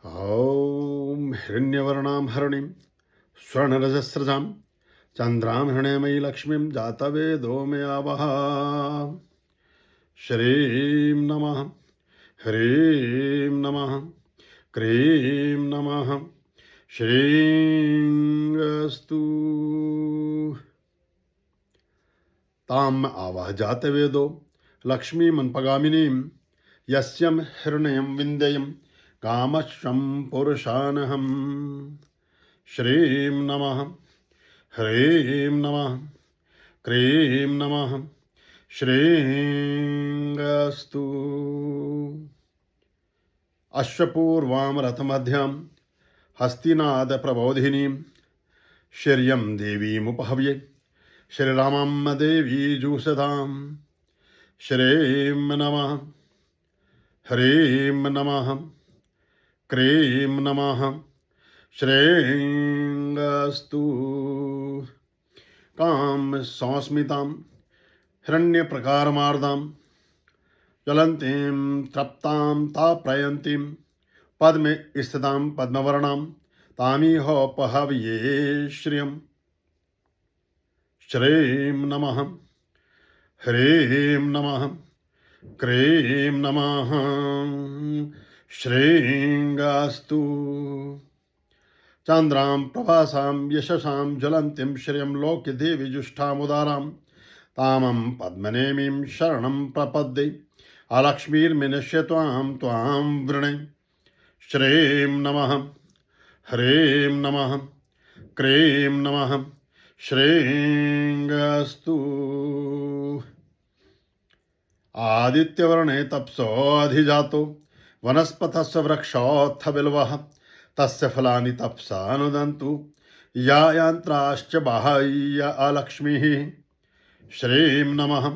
ॐ हिरण्यवर्णां हरिणीं स्वर्णरजस्रजां चन्द्रां हृणयमयी लक्ष्मीं जातवेदो मया वः। श्रीं नमः, ह्रीं नमः, क्रीं नमः, श्रीं ताम् आवह जातवेदो लक्ष्मीमन्पगामिनीं यस्यं हिरण्यं विन्देयं कामश्वं पुरुषानहम्। श्रीं नमः, ह्रीं नमः, क्रीं नमः, श्रीं अश्वपूर्वां रथमध्यां हस्तिनादप्रबोधिनीं शर्यं देवीमुपहव्ये श्रीरामं देवी जुषतां। श्रीं नमः, ह्रीं नमः, क्रीं नमः, श्रीं कां संस्मितां हिरण्यप्रकारमार्दां ज्वलन्तीं तृप्तां ताप्रयन्तीं पद्मे स्थितां पद्मवर्णां तामिहोपहव्ये श्रियम्। श्रीं नमः, ह्रीं नमः, क्रीं नमः, श्रीं चन्द्रां प्रभासां यशसां ज्वलन्तीं श्रियं लोक्य देवी जुष्टामुदारां तामं पद्मनेमीं शरणं प्रपद्ये अलक्ष्मीर्मिनश्य त्वां वृणे। श्रीं नमः, ह्रीं नमः, क्रीं नमः, श्रीं आदित्यवर्णे तप्सोऽधिजातो वनस्पतस्य वृक्षोऽथ बिल्वः तस्य फलानि तपसा नुदन्तु यायन्त्राश्च बाह्य अलक्ष्मीः। श्रीं नमः,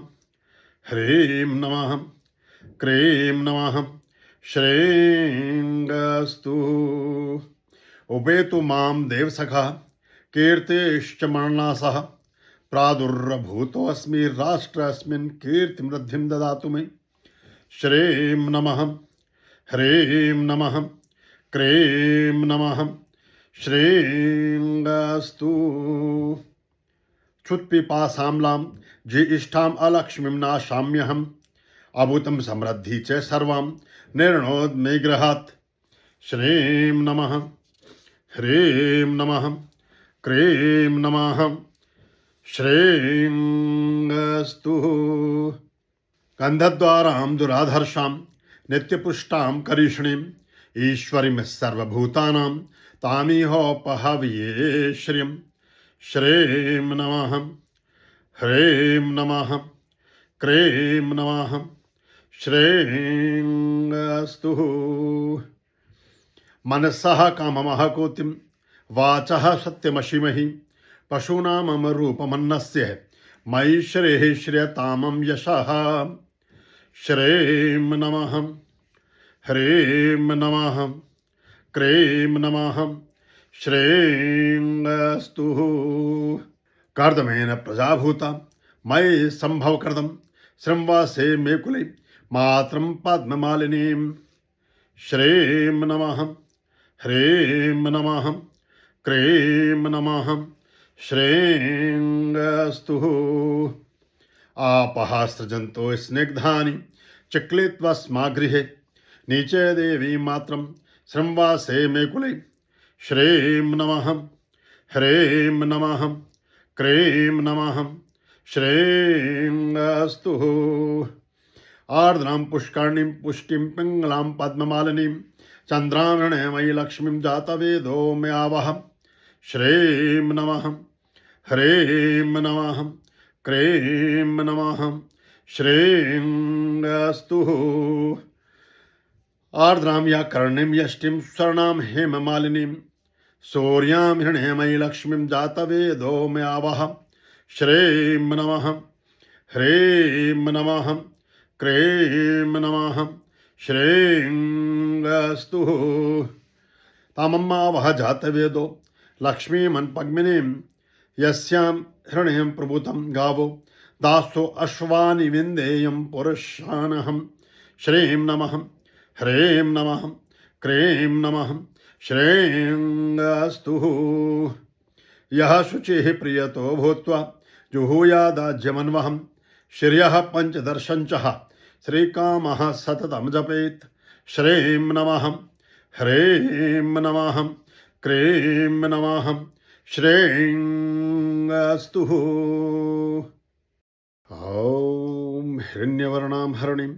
ह्रीं नमः, क्रीं नमः, श्रीं उपेतु मां देवसखः कीर्तिश्च मरणासः प्रादुर्भूतोऽस्मि राष्ट्रस्मिन् कीर्तिमृद्धिं ददातु मे। श्रीं नमः, ह्रीं नमः, क्रीं नमः, श्रीं क्षुत्पिपासाम्लां ज्येष्ठाम् अलक्ष्मीं नाशाम्यहम् अभूतं समृद्धि च सर्वां निर्णोद्मे गृहात्। श्रीं नमः, ह्रीं नमः, क्रीं नमः, श्रीं गन्धद्वारां दुराधर्षां नित्यपुष्टां करीषणीं ईश्वरीं सर्वभूतानां तामिहोपहव्ये श्रियम्। श्रीं नमः, ह्रीं नमः, क्रीं नमः, श्रीं मनसः काममः कोतिं वाचः सत्यमशिमहि पशूनामरूपमन्नस्य मयि श्रेः श्रियतामं यशः। श्रीं नमः, ह्रीं नमः, क्रीं नमः, श्रीं कर्दमेन प्रजाभूता मयि सम्भवकृतं श्रृंवासे मे कुले मातरं पद्ममालिनीं। श्रीं नमः, ह्रीं नमः, क्रीं नमः, श्रीं आपः सृजन्तो स्निग्धानि चिक्लित्वा स्मा गृहे नीचे देवी मात्रं श्रृंवासे मे कुले। श्रीं नमः, ह्रीं नमः, क्रीं नमः, श्रीं आर्द्रां पुष्करणीं पुष्टिं पिङ्गलां पद्ममालिनीं चन्द्रामृणमयी लक्ष्मीं जातवेदो मया वः। श्रीं नमः, ह्रीं नमः, क्रीं नमः, श्रीं आर्द्रां या कर्णीं यष्टिं स्वर्णां हेममालिनीं सूर्यां हिरण्यमयी लक्ष्मीं जातवेदो मया वः। श्रीं नमः, ह्रीं नमः, क्रीं नमः, श्रीं तामम्मावह जातवेदो लक्ष्मीमन्पद्मिनीं यस्यां हिरण्यं प्रभूतं गावो दासो अश्वानि विन्देयं पुरुषानहम्। श्रीं नमः, ह्रीं नमः, क्रीं नमः श्रेयंगस्तु यः शुचिः प्रियतो भूत्वा जुहूयादाज्यमन्वहं श्रियः पञ्चदर्शञ्चः श्रीकामः सततं जपेत् श्रीं नमः ह्रीं नमः क्रीं नमः श्रेयंगस्तु ॐ हिरण्यवर्णां हरिणीं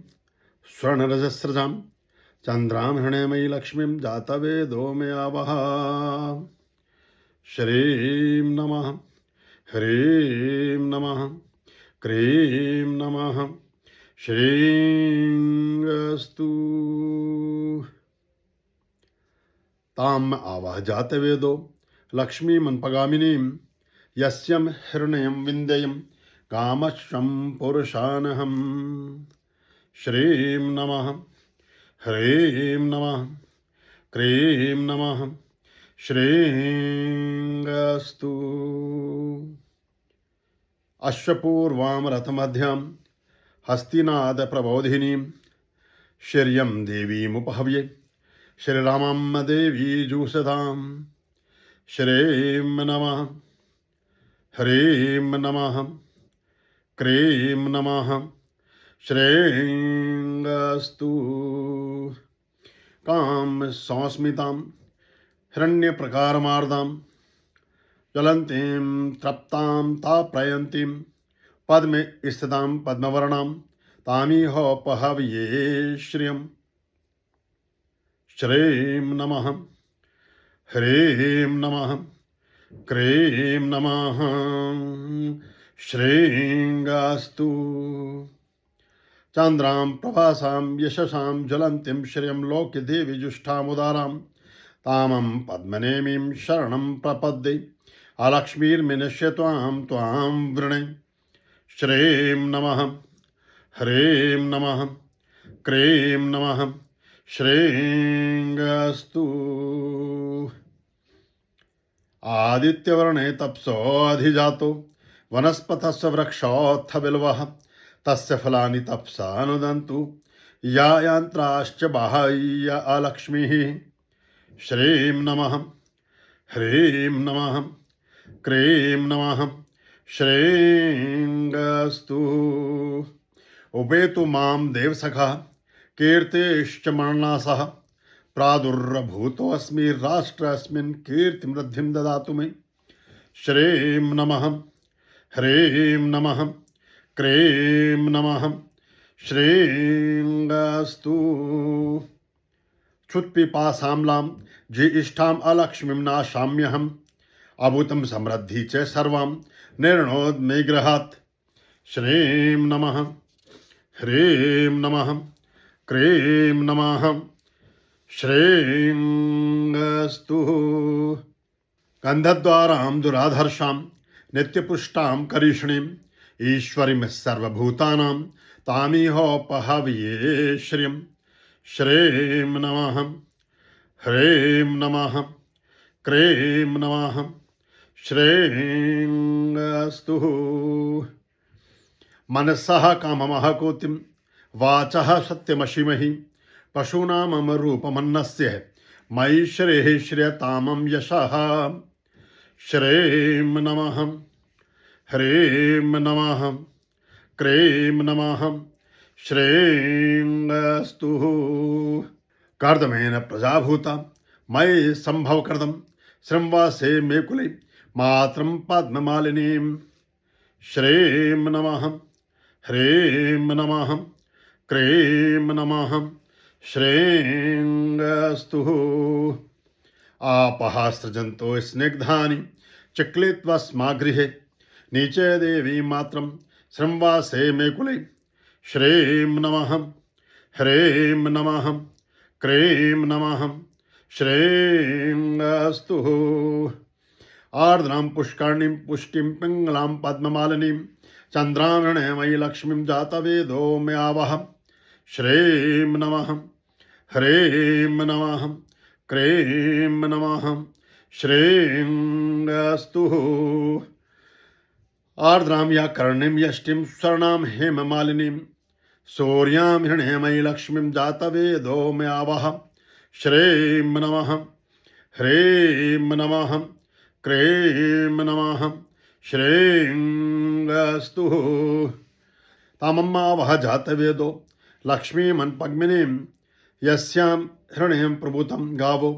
स्वर्णरजस्रजां चन्द्रां हृणयमयी लक्ष्मीं जातवेदो मे आवः श्रीं नमः ह्रीं नमः क्रीं नमः श्रींगस्तु ताम् आवह जातवेदो लक्ष्मीमन्पगामिनीं यस्यं हिरण्यं विन्देयं कामश्वं पुरुषानहं श्रीं नमः ह्रीं नमः क्रीं नमः श्रींगस्तु अश्वपूर्वां रथमध्यां हस्तिनादप्रबोधिनीं श्रियं देवीमुपहव्ये श्रीरामं देवी जुषतां श्रीं नमः ह्रीं नमः क्रीं नमः श्रेयंगस्तु कां संस्मितां हिरण्यप्रकारमार्दां ज्वलन्तीं तृप्तां ताप्रयन्तीं पद्मे स्थितां पद्मवर्णां तामिहोपहव्ये श्रियं श्रीं नमः ह्रीं नमः क्रीं नमः श्रींगस्तु चन्द्रां प्रभासां यशसां ज्वलन्तीं श्रियं लोके देवी जुष्टामुदारां तामं पद्मनेमीं शरणं प्रपद्ये अलक्ष्मीर्मिनश्य त्वां त्वां वृणे श्रीं नमः ह्रीं नमः क्रीं नमः श्रींगस्तु आदित्यवर्णे तप्सोऽधिजातो वनस्पतस्य वृक्षोऽथ बिल्वः तस्य फलानि तपसा नुदन्तु या यन्त्राश्च बाह्य अलक्ष्मीः श्रीं नमः ह्रीं नमः क्रीं नमः श्रींगस्तु उपेतु मां देवसखः कीर्तिश्च मरणासः प्रादुर्भूतोऽस्मि राष्ट्रस्मिन् कीर्तिमृद्धिं ददातु मे श्रीं नमः ह्रीं नमः क्रीं नमः श्रींगस्तु क्षुत्पिपासाम्लां ज्येष्ठाम् अलक्ष्मीं नाशाम्यहम् अभूतं समृद्धि च सर्वां निर्णोद्मे गृहात् श्रीं नमः ह्रीं नमः क्रीं नमः श्रींगस्तु गन्धद्वारां दुराधर्षां नित्यपुष्टां करीषणीं ईश्वरीं सर्वभूतानां तामिहोपहव्ये श्रियं श्रीं नमः ह्रीं नमः क्रीं नमः श्रींगस्तु मनसः काममः कोतिं वाचः सत्यमशिमहि पशूनामम रूपमन्नस्य मयि श्रेः श्रियतामं यशः श्रीं नमः ह्रीं नमः क्रीं नमः श्रींगस्तु कर्दमेन प्रजाभूता मयि सम्भवकृतं श्रंवासे मे कुले मातरं पद्ममालिनीं श्रीं नमः ह्रीं नमः क्रीं नमः श्रींगस्तु आपः सृजन्तो स्निग्धानि चिक्लित्वा स्मागृहे नीचे देवी मात्रं श्रंवासे मे कुले श्रीं नमः ह्रीं नमः क्रीं नमः श्रींगस्तु आर्द्रां पुष्करणीं पुष्टिं पिङ्गलां पद्ममालिनीं चन्द्रामणमयी लक्ष्मीं जातवेदो मे आवह श्रीं नमः ह्रीं नमः क्रीं नमः श्रींगस्तु आर्द्रां या कर्णीं यष्टिं स्वर्णां हेममालिनीं सूर्यां हिरण्यमयी लक्ष्मीं जातवेदो मे आवह श्रीं नमः ह्रीं नमः क्रीं नमः श्रीं अस्तु तामम्मावह जातवेदो लक्ष्मीमन्पद्मिनीं यस्यां हृणयं प्रभुतं गावो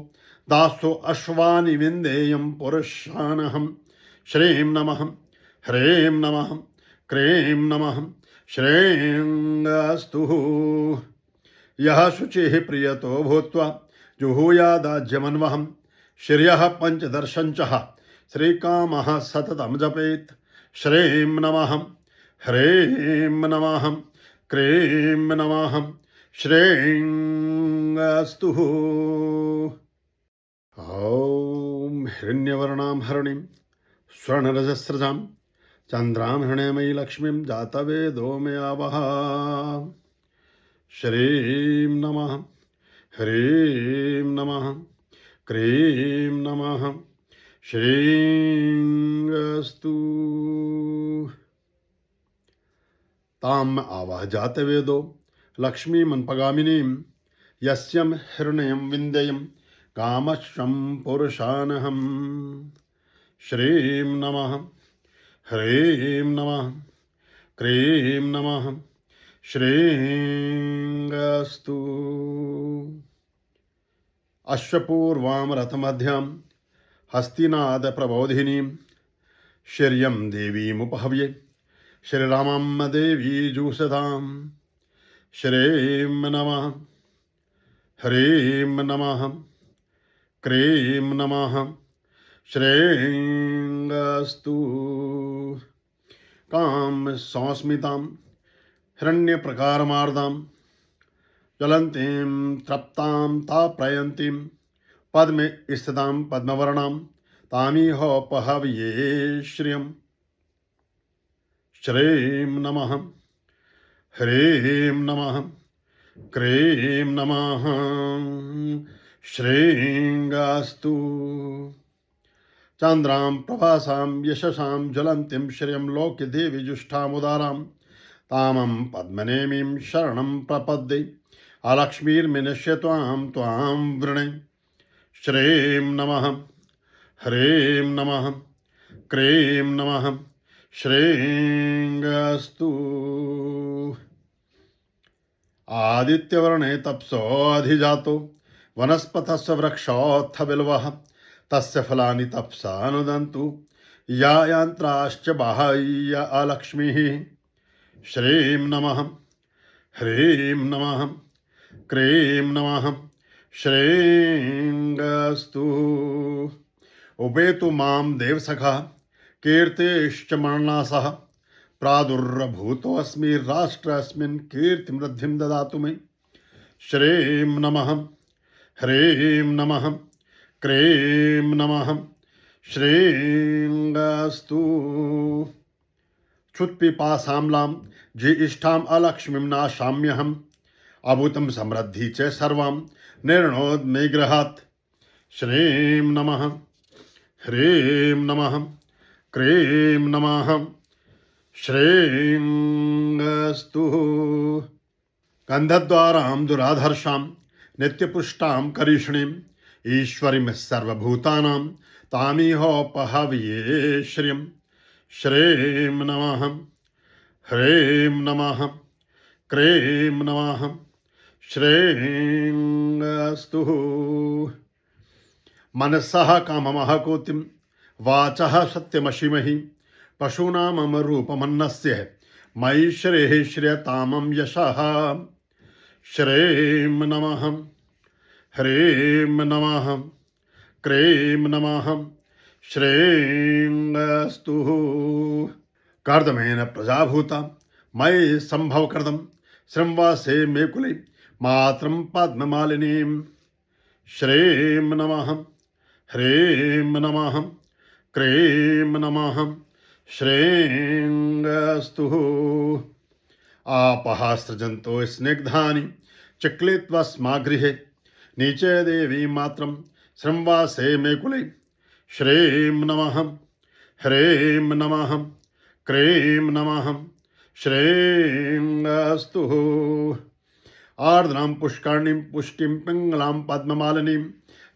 दासो अश्वानि विन्देयं पुरुषानहं श्रीं नमः ह्रीं नमः क्रीं नमः श्रीं अस्तु यः शुचिः प्रियतो भूत्वा जुहूयादाज्यमन्वहं श्रियः पञ्चदर्शञ्चः श्रीकामः सततं जपेत् श्रीं नमः ह्रीं नमः क्रीं नमः श्रीं अस्तु ॐ हिरण्यवर्णां हरिणीं स्वर्णरजस्रजां चन्द्रां हृणयमयी लक्ष्मीं जातवेदो मे आवह श्रीं नमः ह्रीं नमः क्रीं नमः श्रीं अस्तु ताम आवह जातवेदो लक्ष्मीमन्पगामिनीं यस्यं हिरण्यं विन्देयं कामश्वं पुरुषानहं श्रीं नमः ह्रीं नमः क्रीं नमः श्रीं अस्तु अश्वपूर्वां रथमध्यां हस्तिनादप्रबोधिनीं श्रियं देवीमुपहव्ये श्रीरामं देवी जुषतां श्रीं नमः ह्रीं नमः क्रीं नमः श्रीं अस्तु कां संस्मितां हिरण्यप्रकारमार्दां ज्वलन्तीं तृप्तां ताप्रयन्तीं पद्मे स्थितां पद्मवर्णां तामिहोपहव्ये श्रियं श्रीं नमः ह्रीं नमः क्रीं नमः श्रीं अस्तु चन्द्रां प्रभासां यशसां ज्वलन्तीं श्रियं लोके देवी जुष्टामुदारां तामं पद्मनेमीं शरणं प्रपद्ये अलक्ष्मीर्मिनश्य त्वां वृणे श्रीं नमः ह्रीं नमः क्रीं नमः श्रीं अस्तु आदित्यवर्णे तप्सोऽधिजातो वनस्पतस्य वृक्षोऽथ बिल्वः तस्य फलानि तपसा नुदन्तु या यन्त्राश्च बाह्य अलक्ष्मीः श्रीं नमः ह्रीं नमः क्रीं नमः श्रीं अस्तु उपेतु मां देवसखा कीर्तिश्च मरणासः प्रादुर्भूतोऽस्मि राष्ट्रस्मिन् कीर्तिमृद्धिं ददातु मे श्रीं नमः ह्रीं नमः क्रीं नमः श्रीं अस्तु क्षुत्पिपासाम्लां ज्येष्ठाम् अलक्ष्मीं नाशाम्यहम् अभूतं समृद्धि च सर्वां निर्णोद्मे गृहात् श्रीं नमः ह्रीं नमः क्रीं नमः श्रीं अस्तु गन्धद्वारां दुराधर्षां नित्यपुष्टां करीषणीं ईश्वरीं सर्वभूतानां तामिहोपहव्ये श्रियं श्रीं नमः ह्रीं नमः क्रीं नमः श्रीं अस्तु मनसः काममः कोतिं वाचः सत्यमशिमहि पशूनामरूपमन्नस्य मयि श्रेः श्रियतामं यशः श्रीं नमः ह्रीं नमः क्रीं नमः श्रीं अस्तु कर्दमेन प्रजाभूता मयि सम्भवकृतं श्रृंवासे मे कुले मातरं पद्ममालिनीं श्रीं नमः ह्रीं नमः क्रीं नमः श्रीं अस्तु आपः सृजन्तो स्निग्धानि चिक्लित्वा गृहे नीचे देवी मात्रं श्रृंवासे मे कुले श्रीं नमः ह्रीं नमः क्रीं नमः श्रीं अस्तु आर्द्रां पुष्कर्णीं पुष्टिं पिङ्गलां पद्ममालिनीं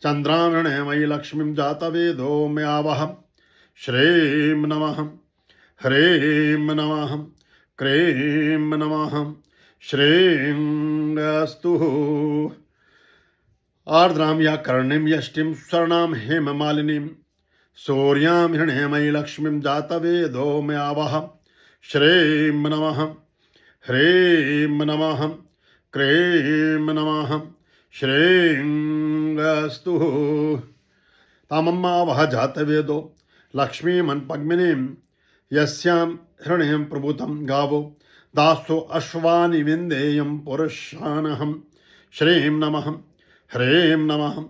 चन्द्रां हृणयमयि लक्ष्मीं जातवेदो मे आवह। श्रीं नमः ह्रीं नमः क्रीं नमः श्रीं अस्तु। आर्द्रां या कर्णीं यष्टिं स्वर्णां हेममालिनीं सूर्यां हृणयमयि लक्ष्मीं जातवेदो मे आवह। श्रीं नमः ह्रीं नमः क्रीं नमः श्रीं अस्तु। तामम्मावह जातवेदो लक्ष्मीमन्पद्मिनीं यस्यां हृणयं प्रभुतं गावो दासो अश्वानि विन्देयं पुरुषानहं। श्रीं नमः ह्रीं नमः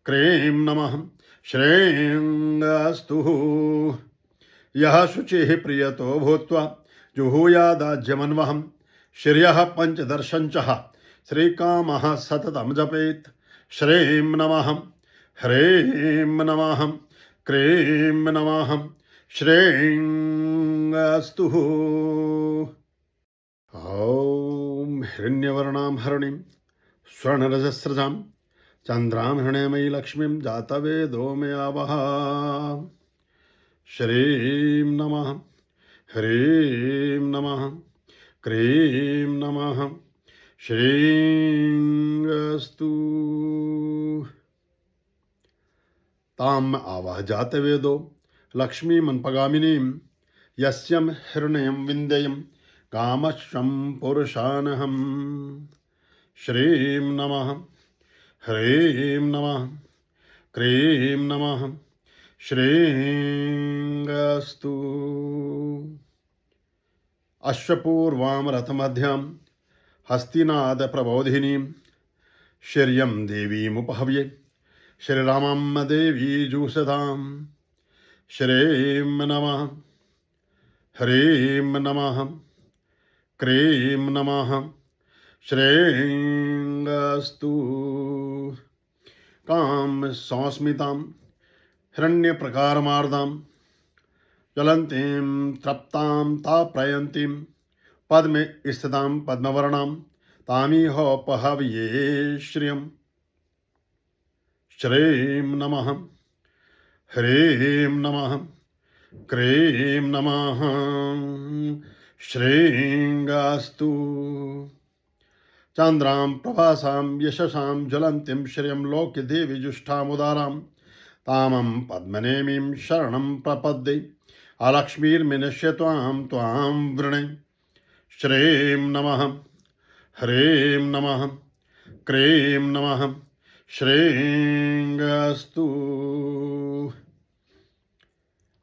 क्रीं नमः श्रीं अस्तु। यः शुचिः प्रियतो भूत्वा जुहूयादाज्यमन्वहं श्रियः पञ्चदर्शञ्चः श्रीकामः सततं जपेत्। श्रीं नमः ह्रीं नमः क्रीं नमः श्रीं अस्तु। ॐ हिरण्यवर्णां हरिणीं स्वर्णरजस्रजां चन्द्रां हृणयमयि लक्ष्मीं जातवेदो मे आवह। श्रीं नमः ह्रीं नमः क्रीं नमः श्रीं अस्तु। ताम् आवह जातवेदो लक्ष्मीमन्पगामिनीं यस्यं हृणयं विन्देयं कामश्वं पुरुषानहं। श्रीं नमः ह्रीं नमः क्रीं नमः श्रीं अस्तु। अश्वपूर्वां रथमध्यां हस्तिनादप्रबोधिनीं श्रियं देवीमुपहव्ये श्रीरामं देवी जुषतां। श्रीं नमः ह्रीं नमः क्रीं नमः श्रीं अस्तु। कां संस्मितां हिरण्यप्रकारमार्दां ज्वलन्तीं तृप्तां ताप्रयन्तीं पद्मे स्थितां पद्मवर्णां तामिहोपहव्ये श्रियम्। श्रीं नमः ह्रीं नमः क्रीं नमः श्रीं अस्तु। चन्द्रां प्रभासां यशसां ज्वलन्तीं श्रियं लोके देवी जुष्टामुदारां तामं पद्मनेमीं शरणं प्रपद्ये अलक्ष्मीर्मिनश्य त्वां वृणे। श्रीं नमः ह्रीं नमः क्रीं नमः श्रीं अस्तु।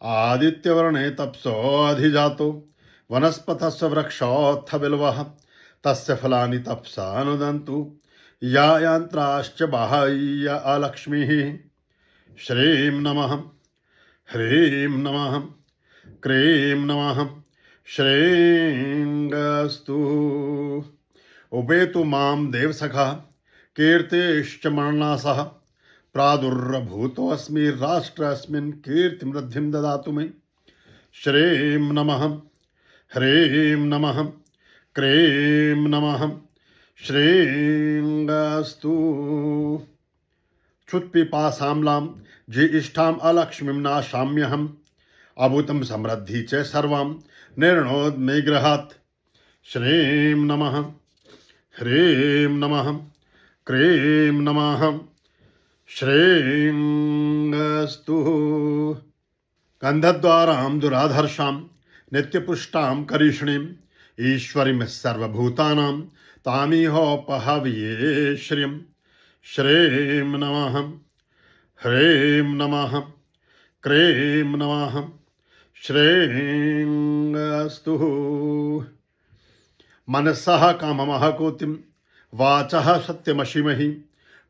आदित्यवर्णे तपसोऽधिजातो वनस्पतस्य वृक्षोऽथ बिल्वः तस्य फलानि तपसा नुदन्तु यायन्त्राश्च बाह्य अलक्ष्मीः। श्रीं नमः ह्रीं नमः क्रीं नमः श्रीं अस्तु। उपेतु मां देवसखा कीर्तिश्च मरणासः प्रादुर्भूतोऽस्मि राष्ट्रस्मिन् कीर्तिमृद्धिं ददातु मे। श्रीं नमः ह्रीं नमः क्रीं नमः श्रीं अस्तु। क्षुत्पिपासाम्लां ज्येष्ठाम् अलक्ष्मीं नाशाम्यहम् अभूतं समृद्धि च सर्वां निर्णोद मे गृहात्। श्रीं नमः ह्रीं नमः क्रीं नमः श्रीं अस्तु। गन्धद्वारां दुराधर्षां नित्यपुष्टां करीषणीं ईश्वरीं सर्वभूतानां तामिहोपहव्ये श्रियम्। श्रीं नमः ह्रीं नमः क्रीं नमः श्रीं अस्तु। मनसः काममः कोतिं वाचः सत्यमशिमहि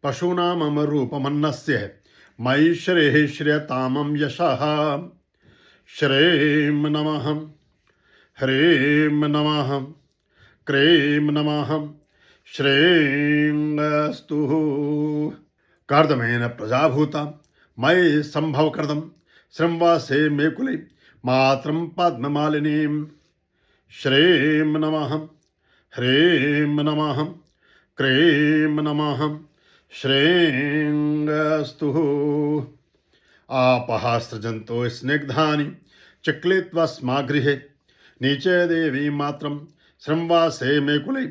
पशूनामरूपमन्नस्य मयि श्रीः श्रियतामं यशः। श्रीं नमः ह्रीं नमः क्रीं नमः श्रीं अस्तु। कर्दमेन प्रजाभूता मयि सम्भवकृतं श्रंवासे मे कुले मातरं पद्ममालिनीं। श्रीं नमः ह्रीं नमः क्रीं नमः श्रीं आपः सृजन्तो स्निग्धानि चिक्लित्वा स्मागृहे नीचे देवी मात्रं श्रंवासे मे कुले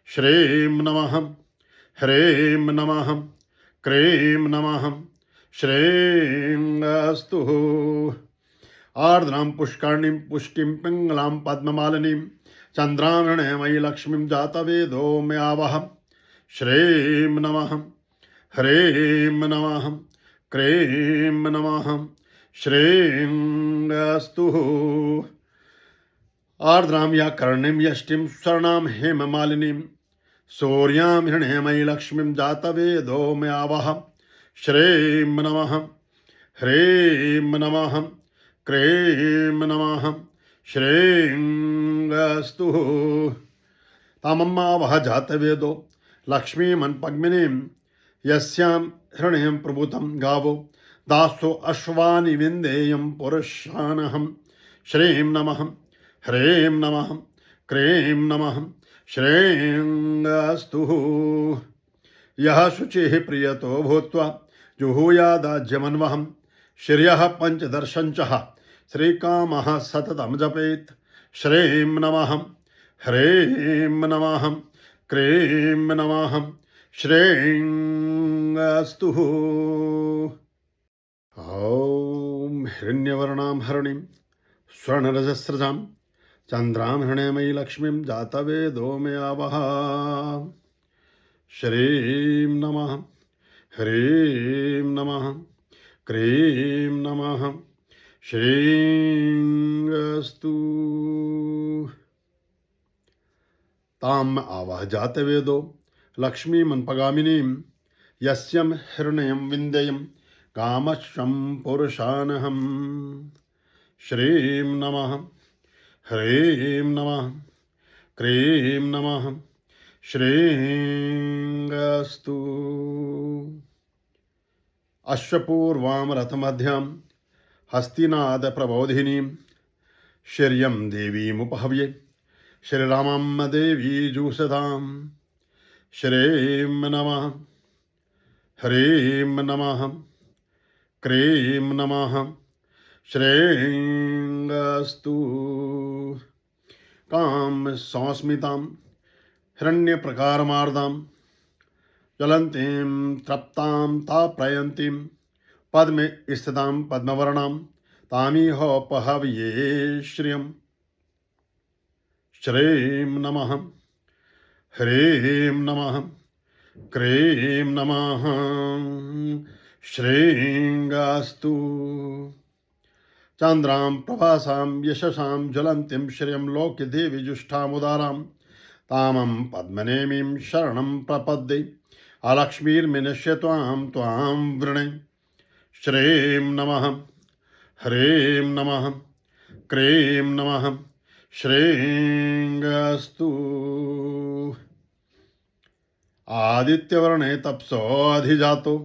श्रीं नमः ह्रीं नमः क्रीं नमः श्रीं आर्द्रां पुष्कर्णीं पुष्टिं पिङ्गलां पद्ममालिनीं चन्द्रामणमयी लक्ष्मीं जातवेदो मे आवह श्रीं नमः ह्रीं नमः क्रीं नमः श्रीं आर्द्रां या कर्णीं यष्टिं स्वर्णां हेममालिनीं सूर्यां हिरण्यमयी लक्ष्मीं जातवेदो मे आवह श्रीं नमः ह्रीं नमः क्रीं नमः श्रीं तामम्मावह जातवेदो लक्ष्मीमन् पद्मिनीं यस्यां हिरण्यं प्रभूतं गावो दासो अश्वानि विन्देयं पुरुषानहं श्रीं नमः ह्रीं नमः क्रीं नमः श्रीं यः शुचिः प्रियतो भूत्वा जुहूयादाज्यमन्वहं श्रियः पञ्चदर्शञ्चः श्रीकामः सततं जपेत् श्रीं नमः ह्रीं नमः क्रीं नमः श्रीं ॐ हिरण्यवर्णां हरिणीं स्वर्णरजस्रजां चन्द्रां हिरण्यमयी लक्ष्मीं जातवेदो मे आवह श्रीं नमः ह्रीं नमः क्रीं नमः श्रीं ताम आवह जातवेदो लक्ष्मीमन्पगामिनीं यस्यं हिरण्यं विन्देयं कामश्वं पुरुषानहं श्रीं नमः ह्रीं नमः क्रीं नमः श्रीं अश्वपूर्वां रथमध्यां हस्तिनादप्रबोधिनीं शर्यं देवीमुपहव्ये श्रीरामं देवी जुषदां श्रीं नमः ह्रीं नमः क्रीं नमः श्रीं कां संस्मितां हिरण्यप्रकारमार्दां ज्वलन्तीं तृप्तां ताप्रयन्तीं पद्मे स्थितां पद्मवर्णां तामिहोपहव्ये श्रियं श्रीं नमः ह्रीं नमः क्रीं नमः श्रीं चन्द्रां प्रभासां यशसां ज्वलन्तीं श्रियं लोक्य देवी जुष्टामुदारां तामं पद्मनेमीं शरणं प्रपद्ये अलक्ष्मीर्मिनश्य त्वां वृणे श्रीं नमः ह्रीं नमः क्रीं नमः श्रीं आदित्यवर्णे तप्सोऽधिजातो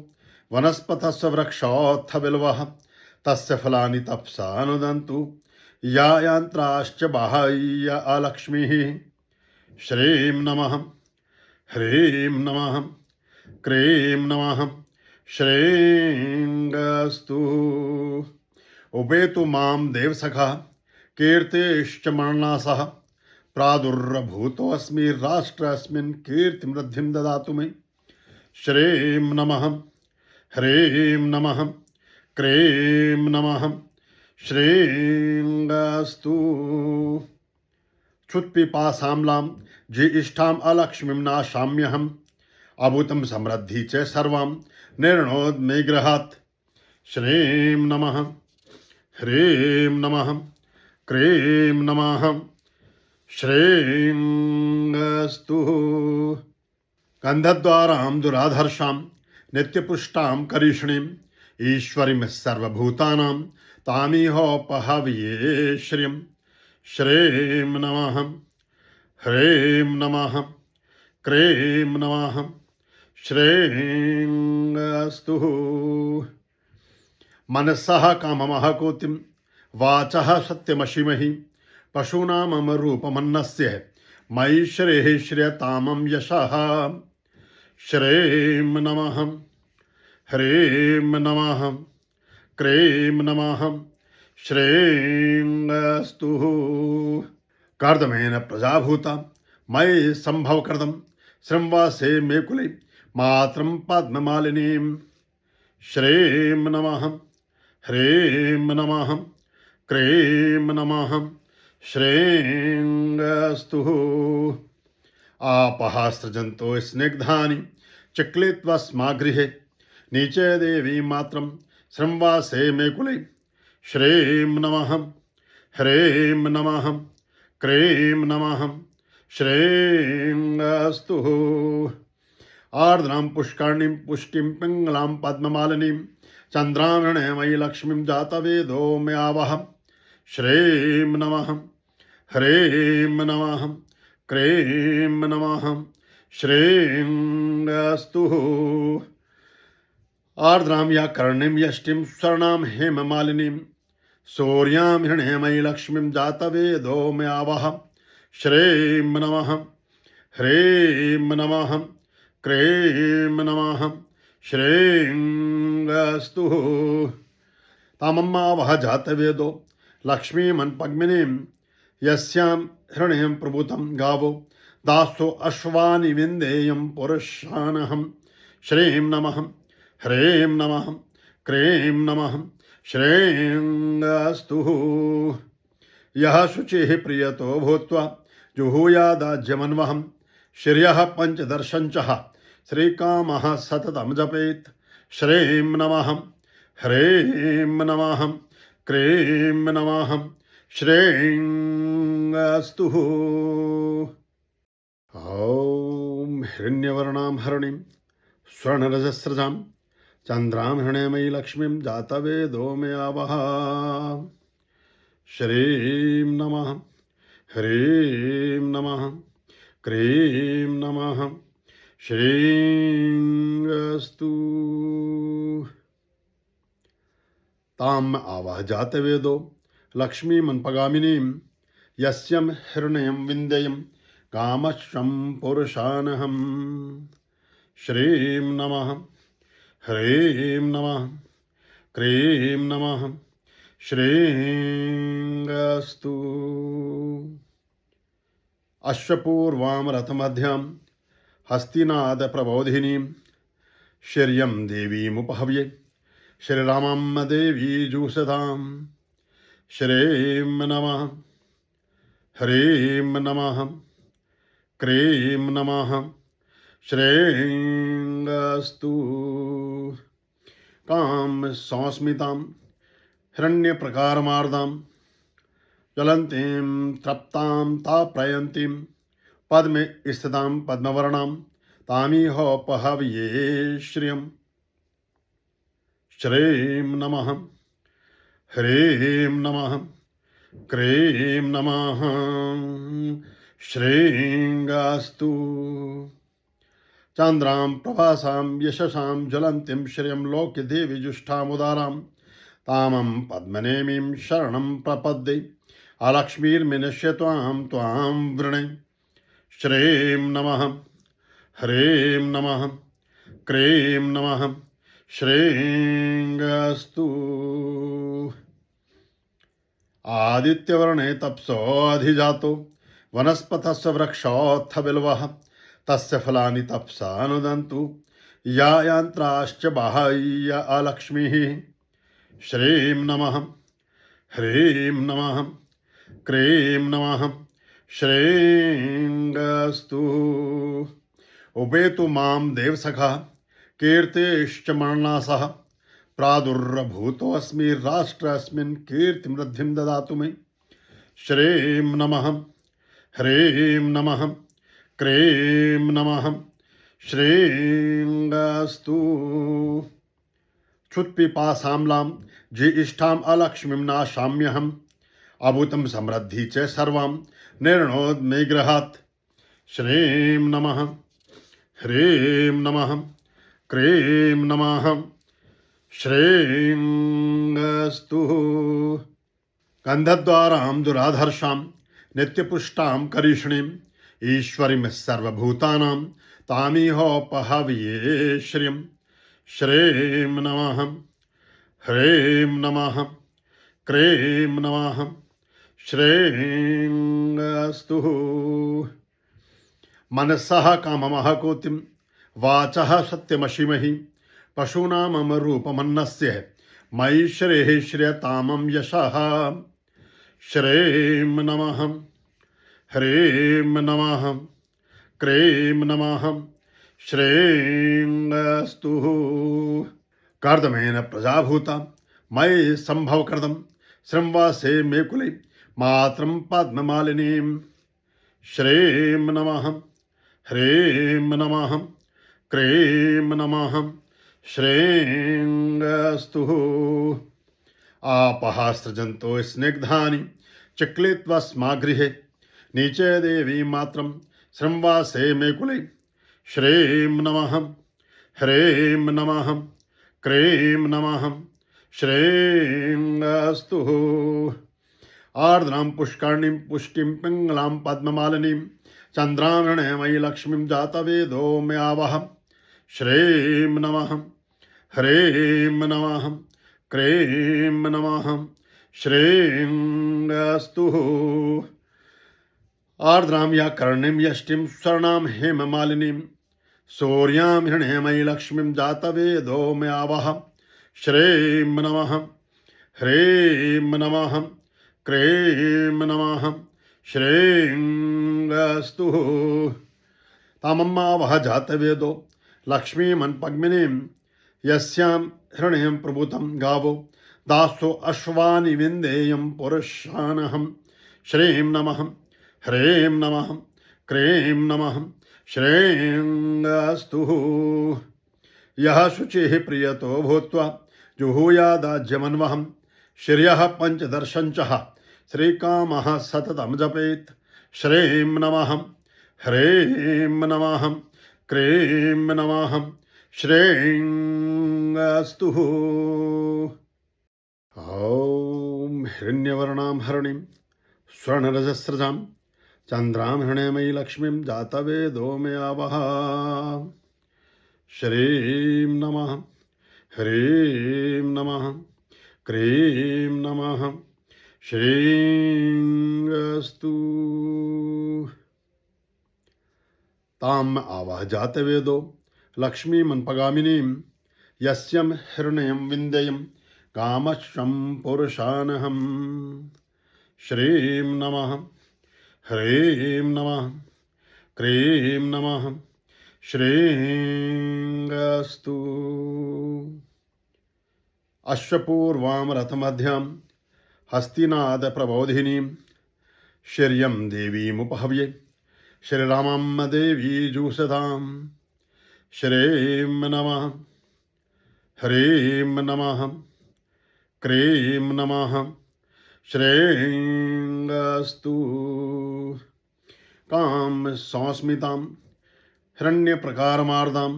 वनस्पतस्य वृक्षोऽथ बिल्वः तस्य फलानि तपसा नुदन्तु या यन्त्राश्च बाह्य अलक्ष्मीः श्रीं नमः ह्रीं नमः क्रीं नमः श्रीं उपेतु मां देवसखः कीर्तिश्च मरणासः प्रादुर्भूतोऽस्मि राष्ट्रस्मिन् कीर्तिमृद्धिं ददातु मे श्रीं नमः ह्रीं नमः क्रीं नमः श्रीं क्षुत्पिपासाम्लां ज्येष्ठाम् अलक्ष्मीं नाशाम्यहम् अभूतं समृद्धि च सर्वां निर्णोद्मे गृहात् श्रीं नमः ह्रीं नमः क्रीं नमः श्रीं गन्धद्वारां दुराधर्षां नित्यपुष्टां करीषणीं ईश्वरीं सर्वभूतानां तामिहोपहव्ये श्रियं श्रीं नमः ह्रीं नमः क्रीं नमः श्रीं मनसः काममः कोतिं वाचः सत्यमशिमहि पशूनामरूपमन्नस्य मयि श्रेः श्रियतामं यशः श्रीं नमः ह्रीं नमः क्रीं नमः श्रीं अस्तु कर्दमेन प्रजाभूता मयि संभवकृतं श्रृंवासे मे कुले मातरं पद्ममालिनीं श्रीं नमः ह्रीं नमः क्रीं नमः श्रीं अस्तु आपः सृजन्तो स्निग्धानि चिक्लित्वा स्मागृहे नीचे देवी मात्रं श्रृंवासे मे कुले श्रीं नमः ह्रीं नमः क्रीं नमः श्रीं अस्तु आर्द्रां पुष्करणीं पुष्टिं पिङ्गलां पद्ममालिनीं चन्द्रामणमयी लक्ष्मीं जातवेदो मे आवह श्रीं नमः ह्रीं नमः क्रीं नमः श्रीं अस्तु आर्द्रां या कर्णीं यष्टिं स्वर्णां हेममालिनीं सूर्यां हिरण्मयी लक्ष्मीं जातवेदो मे आवह श्रीं नमः ह्रीं नमः क्रीं नमः श्रीं अस्तु तामम्मावह जातवेदो लक्ष्मीमन्पद्मिनीं यस्यां हिरण्यं प्रभूतं गावो दासो अश्वानि विन्देयं पुरुषानहं श्रीं नमः ह्रीं नमः क्रीं नमः श्रीं अस्तु यः शुचिः प्रियतो भूत्वा जुहूयादाज्यमन्वहं श्रियः पञ्चदर्शञ्चः श्रीकामः सततं जपेत् श्रीं नमः ह्रीं नमः क्रीं नमः श्रीं अस्तु ॐ हिरण्यवर्णां हरिणीं स्वर्णरजस्रजां चन्द्रां हिरण्मयी लक्ष्मीं जातवेदो मे आवह श्रीं नमः ह्रीं नमः क्रीं नमः श्रीं अस्तु ताम् आवह जातवेदो लक्ष्मीमन्पगामिनीं यस्यं हिरण्यं विन्देयं कामश्वं पुरुषानहं श्रीं नमः ह्रीं नमः क्रीं नमः श्रीं अस्तु अश्वपूर्वां रथमध्यां हस्तिनादप्रबोधिनीं श्रियं देवीमुपहव्ये श्रीरामं देवी जुषतां श्रीं नमः ह्रीं नमः क्रीं नमः श्रीं अस्तु कां संस्मितां हिरण्यप्रकारमार्दां ज्वलन्तीं तृप्तां ताप्रयन्तीं पद्मे स्थितां पद्मवर्णां तामिहोपहव्ये श्रियं श्रीं नमः ह्रीं नमः क्रीं नमः श्रीं अस्तु चन्द्रां प्रभासां यशसां ज्वलन्तीं श्रियं लोके देवी जुष्टामुदारां तामं पद्मनेमीं शरणं प्रपद्ये अलक्ष्मीर्मिनश्य त्वां वृणे श्रीं नमः ह्रीं नमः क्रीं नमः श्रीं अस्तु आदित्यवर्णे तप्सोऽधिजातो वनस्पतस्य वृक्षोऽथ बिल्वः तस्य फलानि तपसा नुदन्तु या यन्त्राश्च बाह्य अलक्ष्मीः श्रीं नमः ह्रीं नमः क्रीं नमः श्रीं अस्तु उपेतु मां देवसखः कीर्तिश्च मरणासः प्रादुर्भूतोऽस्मि राष्ट्रस्मिन् कीर्तिमृद्धिं ददातु मे श्रीं नमः ह्रीं नमः क्रीं नमः श्रीं अस्तु क्षुत्पिपासाम्लां ज्येष्ठाम् अलक्ष्मीं नाशाम्यहम् अभूतं समृद्धि च सर्वां निर्णोद मे गृहात् श्रीं नमः ह्रीं नमः क्रीं नमः श्रीं अस्तु गन्धद्वारां दुराधर्षां नित्यपुष्टां करीषणीं ईश्वरीं सर्वभूतानां तामिहोपहव्ये श्रियं श्रीं नमः ह्रीं नमः क्रीं नमः श्रीं अस्तु। मनसः काममः कोतिं वाचः सत्यमशिमहि पशूनामरूपमन्नस्य मयि श्रेः श्रियतामं यशः श्रीं नमः ह्रीं नमः क्रीं नमः श्रीं अस्तु। कर्दमेन प्रजाभूता मयि सम्भवकृतं श्रंवासे मे कुले मातरं पद्ममालिनीं श्रीं नमः ह्रीं नमः क्रीं नमः श्रीं अस्तु। आपः सृजन्तो स्निग्धानि चिक्लित्वस्मागृहे नीचे देवी मात्रं श्रंवासे मे कुले श्रीं नमः ह्रीं नमः क्रीं नमः श्रीं अस्तु। आर्द्रां पुष्करणीं पुष्टिं पिङ्गलां पद्ममालिनीं चन्द्रामणमयी लक्ष्मीं जातवेदो मे आवह श्रीं नमः ह्रीं नमः क्रीं नमः श्रीं अस्तु। आर्द्रां या कर्णीं यष्टिं स्वर्णां हेममालिनीं सूर्यां हिरण्यमयी लक्ष्मीं जातवेदो मे आवह श्रीं नमः ह्रीं नमः क्रीं नमः श्रीं अस्तु। तामम्मावह जातवेदो लक्ष्मीमन्पद्मिनीं यस्यां हिरण्यं प्रभूतं गावो दासो अश्वानि विन्देयं पुरुषानहं श्रीं नमः ह्रीं नमः क्रीं नमः श्रीं अस्तु। यः शुचिः प्रियतो भूत्वा जुहूयादाज्यमन्वहं श्रियः पञ्चदर्शञ्चः श्रीकामः सततं जपेत् श्रीं नमः ह्रीं नमः क्रीं नमः श्रीं अस्तु। ॐ हिरण्यवर्णां हरिणीं स्वर्णरजस्रजां चन्द्रां हिरण्यमयी लक्ष्मीं जातवेदो मे आवह श्रीं नमः ह्रीं नमः क्रीं नमः श्रीं अस्तु। ताम् आवह जातवेदो लक्ष्मीमन्पगामिनीं यस्यं हिरण्यं विन्देयं कामश्वं पुरुषानहं श्रीं नमः ह्रीं नमः क्रीं नमः श्रीं अस्तु। अश्वपूर्वां रथमध्यां हस्तिनादप्रबोधिनीं श्रियं देवीमुपहव्ये श्रीरामं देवी जुषतां श्रीं नमः ह्रीं नमः क्रीं नमः श्रीं अस्तु। कां संस्मितां हिरण्यप्रकारमार्दां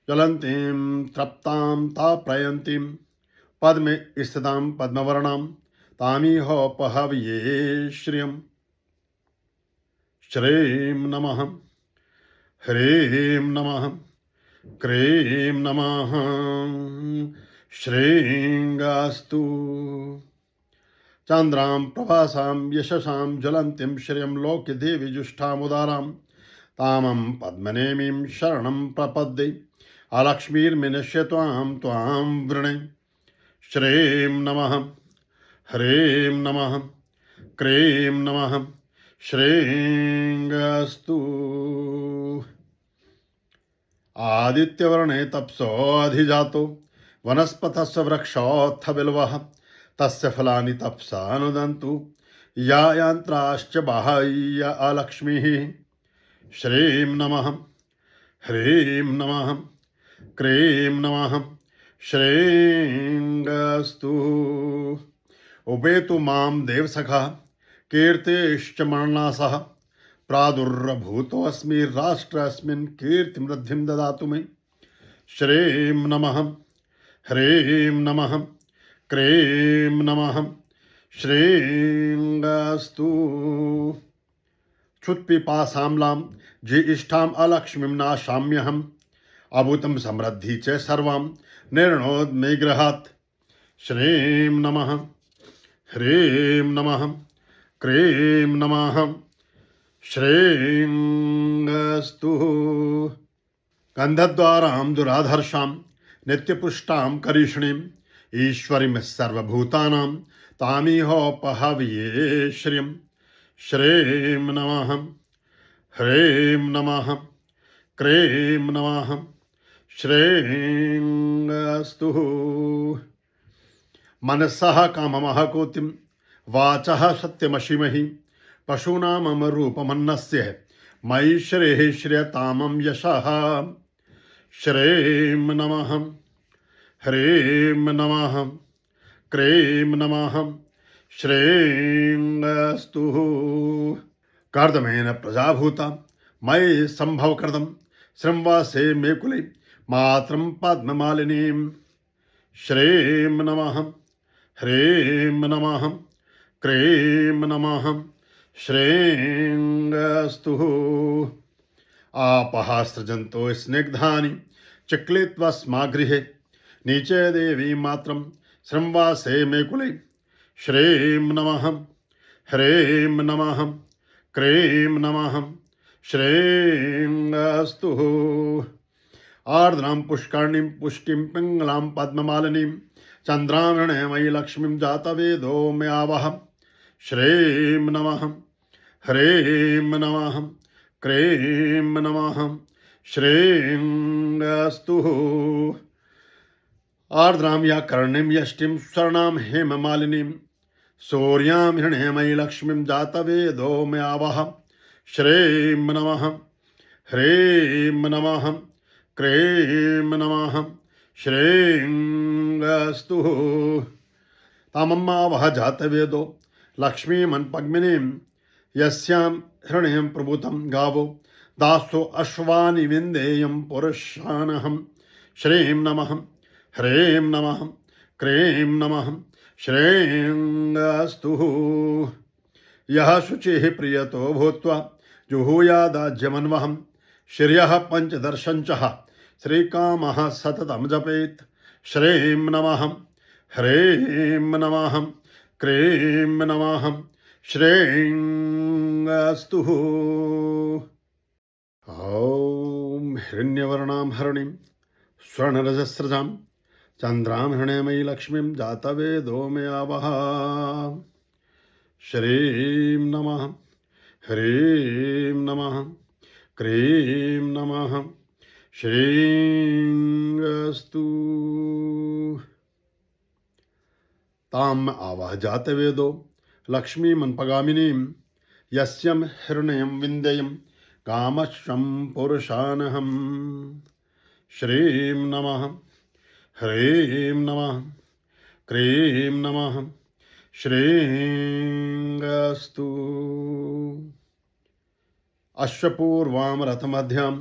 ज्वलन्तीं तृप्तां ताप्रयन्तीं पद्मे स्थितां पद्मवर्णां तामिहोपहव्ये श्रियं श्रीं नमः ह्रीं नमः क्रीं नमः श्रीं अस्तु। चन्द्रां प्रभासां यशसां ज्वलन्तीं श्रियं लोके देवी जुष्टामुदारां तामं पद्मनेमीं शरणं प्रपद्ये अलक्ष्मीर्मिनश्य त्वां त्वां वृणे श्रीं नमः ह्रीं नमः क्रीं नमः श्रीं अस्तु। आदित्यवर्णे तप्सोऽधिजातो वनस्पतस्य वृक्षोऽथ बिल्वः तस्य फलानि तपसा नुदन्तु या यन्त्राश्च बाह्य अलक्ष्मीः श्रीं नमः ह्रीं नमः क्रीं नमः श्रीं अस्तु। उपेतु मां देवसखा कीर्तिश्च मरणासः प्रादुर्भूतोऽस्मि राष्ट्रस्मिन् कीर्तिमृद्धिं ददातु मे श्रीं नमः ह्रीं नमः क्रीं नमः श्रीं अस्तु। क्षुत्पिपासाम्लां ज्येष्ठाम् अलक्ष्मीं नाशाम्यहम् अभूतं समृद्धि च सर्वां निर्णोद्मेग्रहात् श्रीं नमः ह्रीं नमः क्रीं नमः श्रीं अस्तु गन्धद्वारां दुराधर्षां नित्यपुष्टां करीषणीम् ईश्वरीं सर्वभूतानां तामिहोपहव्ये श्रियं श्रीं नमः ह्रीं नमः क्रीं नमः श्रीं अस्तु मनसः काममः कोतिं वाचः सत्यमशिमहि पशूनामम रूपमन्नस्य मयि श्रेः श्रियतामं यशः श्रीं नमः ह्रीं नमः क्रीं नमः श्रीं अस्तु कर्दमेन प्रजाभूता मयि सम्भवकृतं श्रृंवासे मे कुले मातरं पद्ममालिनीं श्रीं नमः ह्रीं नमः क्रीं नमः श्रीं अस्तु आपः सृजन्तो स्निग्धानि चिक्लित्वा गृहे नीचे देवी मात्रं श्रृंवासे मे कुले श्रीं नमः ह्रीं नमः क्रीं नमः श्रीं अस्तु आर्द्रां पुष्करणीं पुष्टिं पिङ्गलां पद्ममालिनीं चन्द्रामणमयि लक्ष्मीं जातवेदो मे आवह श्रीं नमः ह्रीं नमः क्रीं नमः श्रीं अस्तु आर्द्रां या कर्णीं यष्टिं स्वर्णां हेममालिनीं सूर्यां हिरण्यमयि लक्ष्मीं जातवेदो मे आवह श्रीं नमः ह्रीं नमः क्रीं नमः श्रीं अस्तु तामम्मावह जातवेदो लक्ष्मीमन्पद्मिनीं यस्यां हिरण्यं प्रभूतं गावो दासो अश्वानि विन्देयं पुरुषानहं श्रीं नमः ह्रीं नमः क्रीं नमः श्रीं अस्तु यः शुचिः प्रियतो भूत्वा जुहूयादाज्यमन्वहं श्रियः पञ्चदर्शञ्चः श्रीकामः सततं जपेत् श्रीं नमः ह्रीं नमः क्रीं नमः श्रीं अस्तु ॐ हिरण्यवर्णां हरिणीं स्वर्णरजस्रजां चन्द्रां हिरण्यमयि लक्ष्मीं जातवेदो मे आवह श्रीं नमः ह्रीं नमः क्रीं नमः श्रीं अस्तु ताम् आवह जातवेदो लक्ष्मीमन्पगामिनीं यस्यं हिरण्यं विन्देयं कामश्वं पुरुषानहं श्रीं नमः ह्रीं नमः क्रीं नमः श्रीं अस्तु अश्वपूर्वां रथमध्यां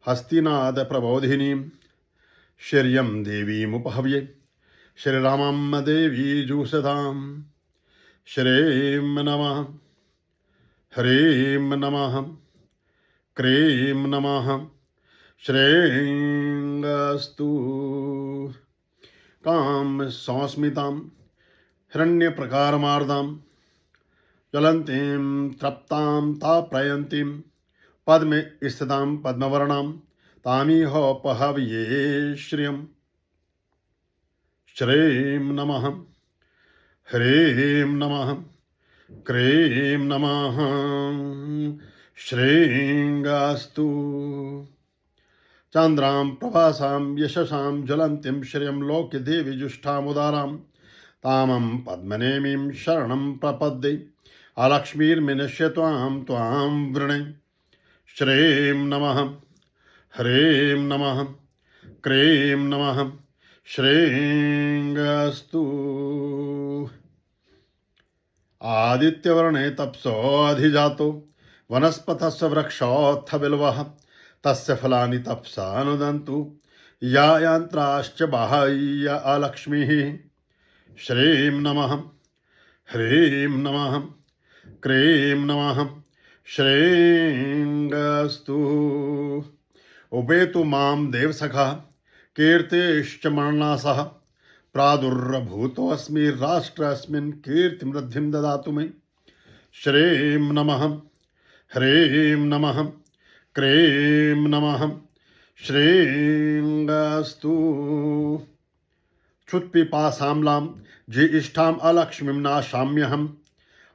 हस्तिनादप्रबोधिनीं श्रियं देवीमुपहव्ये श्रीरामं देवी जुषतां श्रीं नमः ह्रीं नमः क्रीं नमः श्रीं अस्तु कां संस्मितां हिरण्यप्रकारमार्दां ज्वलन्तीं तृप्तां ताप्रयन्तीं पद्मे स्थितां पद्मवर्णां तामिहोपहव्ये श्रियं श्रीं नमः ह्रीं नमः क्रीं नमः श्रीं अस्तु चन्द्रां प्रभासां यशसां ज्वलन्तीं श्रियं लोके देवी जुष्टामुदारां तामं पद्मनेमीं शरणं प्रपद्ये अलक्ष्मीर्मिनश्य त्वां वृणे श्रीं नमः ह्रीं नमः क्रीं नमः श्रीं अस्तु आदित्यवर्णे तप्सोऽधिजातो वनस्पतस्य वृक्षोऽथ बिल्वः तस्य फलानि तपसा नुदन्तु या यन्त्राश्च बाह्य अलक्ष्मीः श्रीं नमः ह्रीं नमः क्रीं नमः श्रेयंगस्तु उपेतु मां देवसखा कीर्तिश्च मरणासः प्रादुर्भूतोऽस्मि राष्ट्रस्मिन् कीर्तिमृद्धिं ददातु मे श्रीं नमः ह्रीं नमः क्रीं नमः श्रींगस्तु क्षुत्पिपासाम्लां जी इष्टाम् अलक्ष्मीं नाशाम्यहम्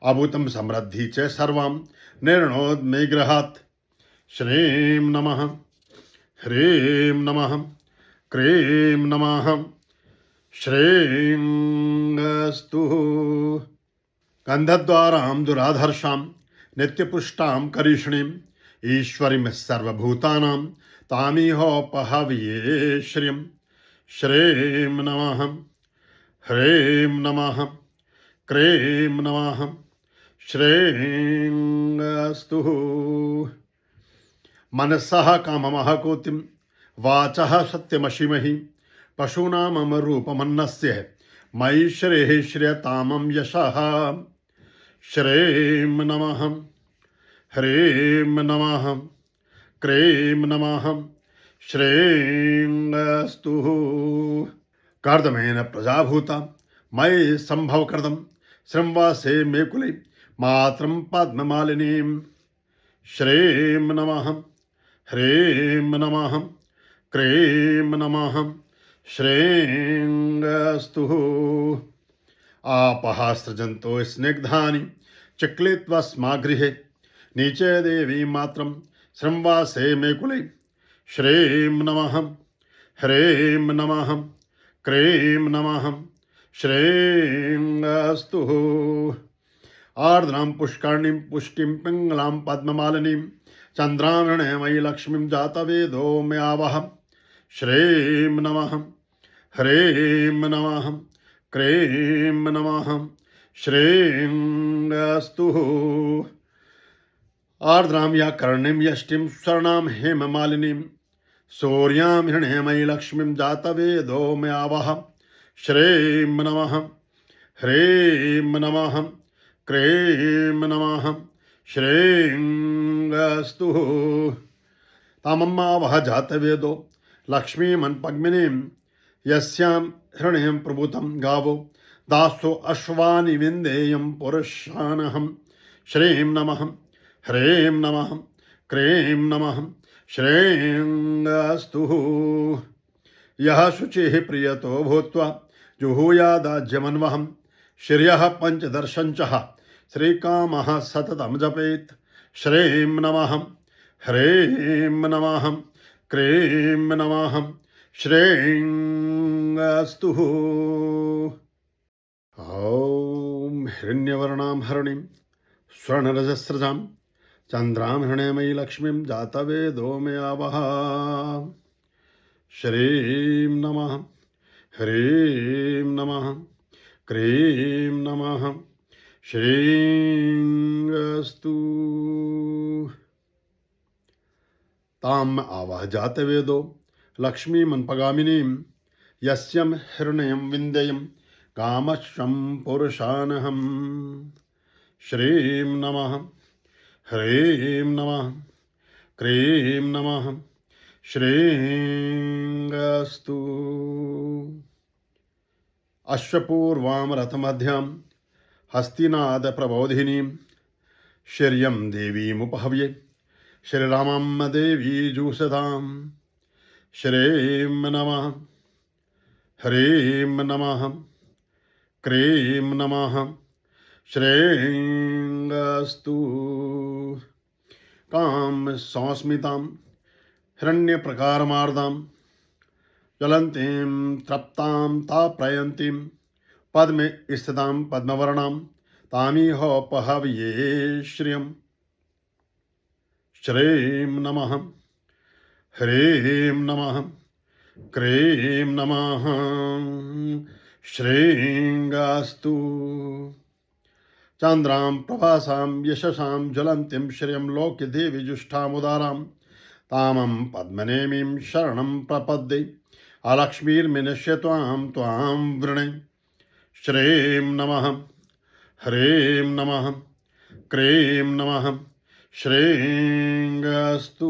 अभूतं समृद्धि च सर्वां निर्णोद्मे गृहात् श्रीं नमः ह्रीं नमः क्रीं नमः श्रींगस्तु गन्धद्वारां दुराधर्षां नित्यपुष्टां करीषणीम् ईश्वरीं सर्वभूतानां तामिहोपहव्ये श्रियं श्रीं नमः ह्रीं नमः क्रीं नमः श्रींगस्तु मनसः काममः कोतिं वाचः सत्यमशिमहि पशूनामरूपमन्नस्य मयि श्रेः श्रियतामं यशः श्रीं नमः ह्रीं नमः क्रीं नमः श्रींगस्तु कर्दमेन प्रजाभूता मयि सम्भवकृतं श्रंवासे मे कुले मातरं पद्ममालिनीं श्रीं नमः ह्रीं नमः क्रीं नमः श्रींगस्तु आपः सृजन्तो स्निग्धानि चिक्लित्वा स्मा गृहे नीचे देवी मात्रं श्रंवासे मे कुले श्रीं नमः ह्रीं नमः क्रीं नमः श्रींगस्तु आर्द्रां पुष्करणीं पुष्टिं पिङ्गलां पद्ममालिनीं चन्द्रामणमयि लक्ष्मीं जातवेदो मे आवह श्रीं नमः ह्रीं नमः क्रीं नमः श्रींगस्तु आर्द्रां या कर्णीं यष्टिं स्वर्णां हेममालिनीं सूर्यां हिरण्यमयि लक्ष्मीं जातवेदो मे आवह श्रीं नमः ह्रीं नमः क्रीं नमः श्रींगस्तु तामम्मावह जातवेदो लक्ष्मीमन्पद्मिनीं यस्यां हिरण्यं प्रभूतं गावो दासो अश्वानि विन्देयं पुरुषानहं श्रीं नमः ह्रीं नमः क्रीं नमः श्रींगस्तु यः शुचिः प्रियतो भूत्वा जुहूयादाज्यमन्वहं श्रियः पञ्चदर्शञ्चः श्रीकामः सततं जपेत् श्रीं नमः ह्रीं नमः क्रीं नमः श्रींगस्तु ॐ हिरण्यवर्णां हरिणीं स्वर्णरजस्रजां चन्द्रां हिरण्यमयि लक्ष्मीं जातवेदो मे आवह श्रीं नमः ह्रीं नमः क्रीं नमः श्रींगस्तु ताम आवह जातवेदो लक्ष्मीमन्पगामिनीं यस्यं हिरण्यं विन्देयं कामश्वं पुरुषानहं श्रीं नमः ह्रीं नमः क्रीं नमः श्रींगस्तु अश्वपूर्वां रथमध्यां हस्तिनादप्रबोधिनीं श्रियं देवीमुपहव्ये श्रीरामं देवी जुषतां श्रीं नमः ह्रीं नमः क्रीं नमः श्रींगस्तु कां संस्मितां हिरण्यप्रकारमार्दां ज्वलन्तीं तृप्तां ताप्रयन्तीं पद्मे स्थितां पद्मवर्णां तामिहोपहव्ये श्रियं श्रीं नमः ह्रीं नमः क्रीं नमः श्रींगस्तु चन्द्रां प्रभासां यशसां ज्वलन्तीं श्रियं लोके देवी जुष्टामुदारां तामं पद्मनेमीं शरणं प्रपद्ये अलक्ष्मीर्मिनश्य त्वां वृणे श्रीं नमः ह्रीं नमः क्रीं नमः श्रेयंगस्तु।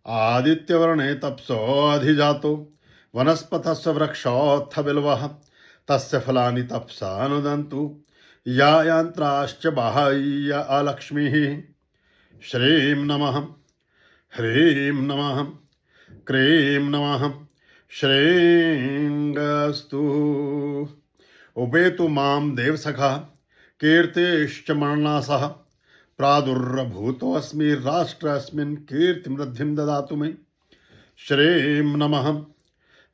आदित्यवर्णे तपसोऽधिजातो वनस्पतस्य वृक्षोऽथ बिल्वः तस्य फलानि तपसा नुदन्तु या यन्त्राश्च बाह्य अलक्ष्मीः। श्रीं नमः, ह्रीं नमः, क्रीं नमः, श्रेयंगस्तु। उपेतु मां देवसखा कीर्तिश्च मरणासः प्रादुर्भूतोऽस्मि राष्ट्रस्मिन् कीर्तिमृद्धिं ददातु मे। श्रीं नमः,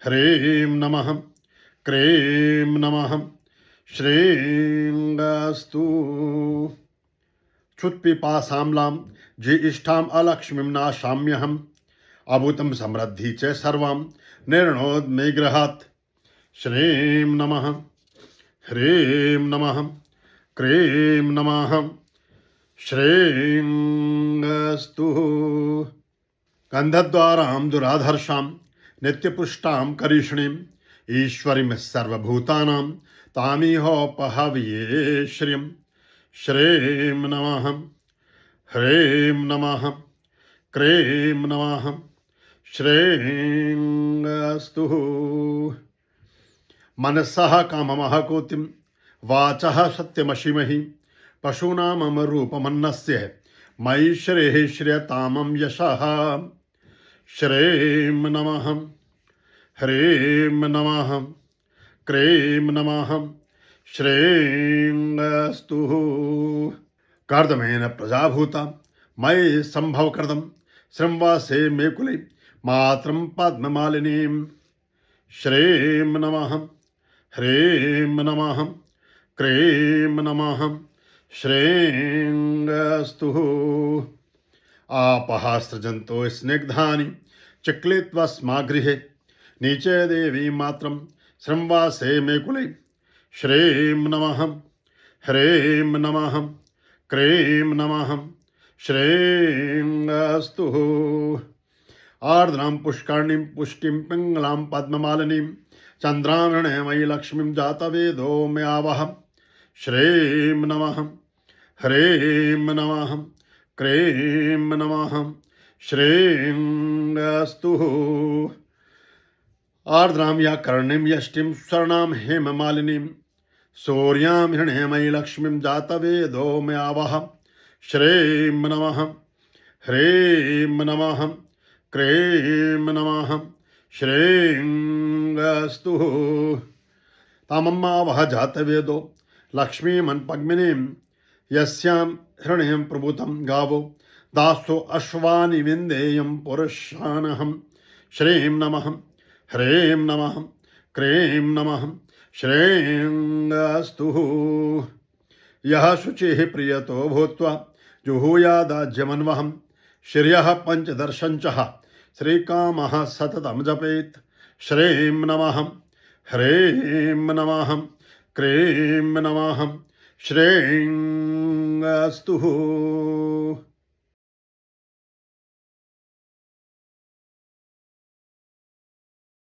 ह्रीं नमः, क्रीं नमः, श्रेयंगस्तु। क्षुत्पिपासाम्लां ज्येष्ठाम् अलक्ष्मीं नाशाम्यहम् अभूतं समृद्धि च सर्वां निर्णोद्मे गृहात्। श्रीं नमः, ह्रीं नमः, क्रीं नमः, श्रेयंगस्तु। गन्धद्वारां दुराधर्षां नित्यपुष्टां करीषणीं ईश्वरीं सर्वभूतानां तामिहोपहव्ये श्रियं। श्रीं नमः, ह्रीं नमः, क्रीं नमः, श्रेयंगस्तु। मनसः काममः कोतिं वाचः सत्यमशिमहि पशूनामरूपमन्नस्य मयि श्रेः श्रियतामं यशः। श्रीं नमः, ह्रीं नमः, क्रीं नमः, श्रेयंगस्तु। कर्दमेन प्रजाभूता मयि सम्भवकृतं श्रंवासे मे कुले मातरं पद्ममालिनीं। श्रीं नमः, ह्रीं नमः, क्रीं नमः, श्रेयंगस्तु। आपः सृजन्तो स्निग्धानि चक्लित्वा स्मा गृहे नीचे देवी मातरं श्रंवासे मे कुले। श्रीं नमः, ह्रीं नमः, क्रीं नमः, श्रेयंगस्तु। आर्द्रां पुष्करणीं पुष्टिं पिङ्गलां पद्ममालिनीं चन्द्रामणमयि लक्ष्मीं जातवेदो मे आवह। श्रीं नमः, ह्रीं नमः, क्रीं नमः, श्रेयंगस्तु। आर्द्रां या कर्णीं यष्टिं स्वर्णां हेममालिनीं सूर्यां हिरण्मयि लक्ष्मीं जातवेदो मे आवह। श्रीं नमः, ह्रीं नमः, क्रीं नमः, श्रेयंगस्तु। तामम्मावह जातवेदो लक्ष्मीमन्पद्मिनीं यस्यां हिरण्यं प्रभूतं गावो दासो अश्वानि विन्देयं पुरुषानहं। श्रीं नमः, ह्रीं नमः, क्रीं नमः, श्रेयंगस्तु। यः शुचिः प्रियतो भूत्वा जुहूयादाज्यमन्वहं श्रियः पञ्चदर्शञ्चः श्रीकामः सततं जपेत्। श्रीं नमः, ह्रीं नमः, क्रीं नमः, श्रेयंगस्तु।